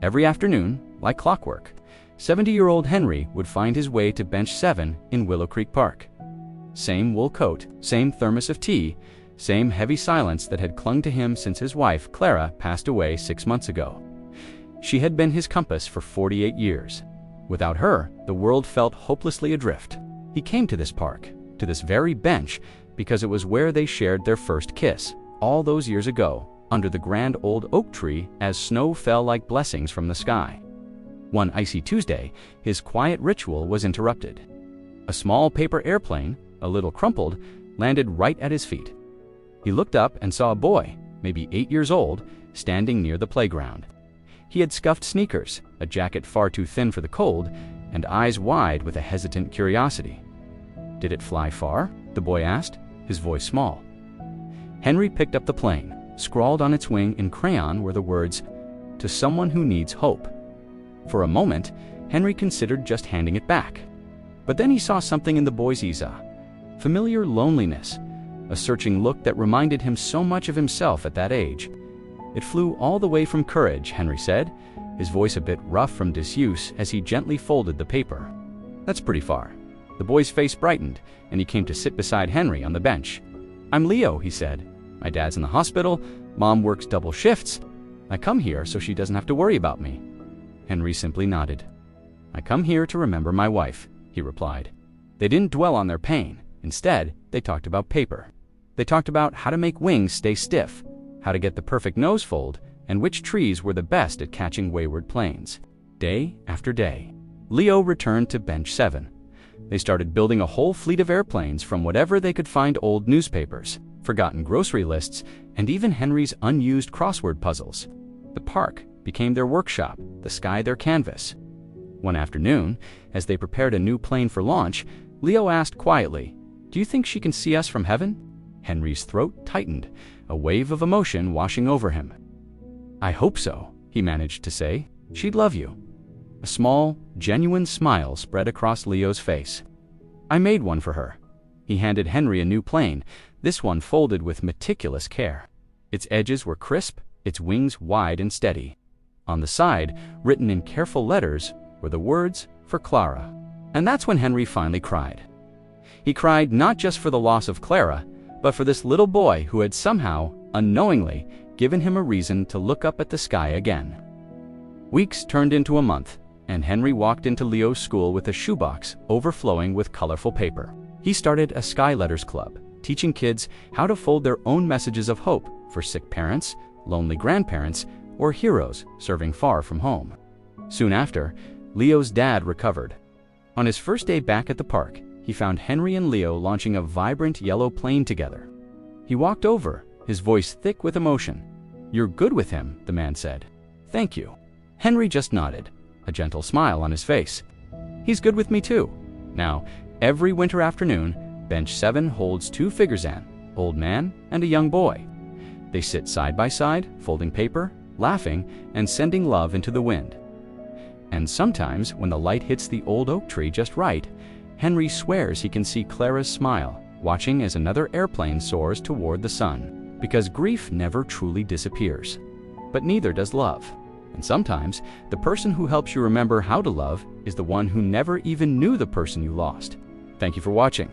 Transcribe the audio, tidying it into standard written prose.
Every afternoon, like clockwork, 70-year-old Henry would find his way to bench 7 in Willow Creek Park. Same wool coat, same thermos of tea, same heavy silence that had clung to him since his wife, Clara, passed away 6 months ago. She had been his compass for 48 years. Without her, the world felt hopelessly adrift. He came to this park, to this very bench, because it was where they shared their first kiss, all those years ago, under the grand old oak tree as snow fell like blessings from the sky. One icy Tuesday, his quiet ritual was interrupted. A small paper airplane, a little crumpled, landed right at his feet. He looked up and saw a boy, maybe 8 years old, standing near the playground. He had scuffed sneakers, a jacket far too thin for the cold, and eyes wide with a hesitant curiosity. "Did it fly far?" the boy asked, his voice small. Henry picked up the plane. Scrawled on its wing in crayon were the words, "To someone who needs hope." For a moment, Henry considered just handing it back. But then he saw something in the boy's eyes, familiar loneliness, a searching look that reminded him so much of himself at that age. "It flew all the way from Courage," Henry said, his voice a bit rough from disuse as he gently folded the paper. "That's pretty far." The boy's face brightened, and he came to sit beside Henry on the bench. "I'm Leo," he said. "My dad's in the hospital, Mom works double shifts. I come here so she doesn't have to worry about me." Henry simply nodded. "I come here to remember my wife," he replied. They didn't dwell on their pain. Instead, they talked about paper. They talked about how to make wings stay stiff, how to get the perfect nose fold, and which trees were the best at catching wayward planes. Day after day, Leo returned to bench 7. They started building a whole fleet of airplanes from whatever they could find: old newspapers, forgotten grocery lists, and even Henry's unused crossword puzzles. The park became their workshop, the sky their canvas. One afternoon, as they prepared a new plane for launch, Leo asked quietly, "Do you think she can see us from heaven?" Henry's throat tightened, a wave of emotion washing over him. "I hope so," he managed to say. "She'd love you." A small, genuine smile spread across Leo's face. "I made one for her." He handed Henry a new plane, this one folded with meticulous care. Its edges were crisp, its wings wide and steady. On the side, written in careful letters, were the words, "For Clara." And that's when Henry finally cried. He cried not just for the loss of Clara, but for this little boy who had somehow, unknowingly, given him a reason to look up at the sky again. Weeks turned into a month, and Henry walked into Leo's school with a shoebox overflowing with colorful paper. He started a Sky Letters Club, teaching kids how to fold their own messages of hope for sick parents, lonely grandparents, or heroes serving far from home. Soon after, Leo's dad recovered. On his first day back at the park, he found Henry and Leo launching a vibrant yellow plane together. He walked over, his voice thick with emotion. "You're good with him," the man said. "Thank you." Henry just nodded, a gentle smile on his face. "He's good with me too." Now, every winter afternoon, bench 7 holds 2 figures, an old man and a young boy. They sit side by side, folding paper, laughing, and sending love into the wind. And sometimes, when the light hits the old oak tree just right, Henry swears he can see Clara's smile, watching as another airplane soars toward the sun. Because grief never truly disappears. But neither does love. And sometimes, the person who helps you remember how to love is the one who never even knew the person you lost. Thank you for watching.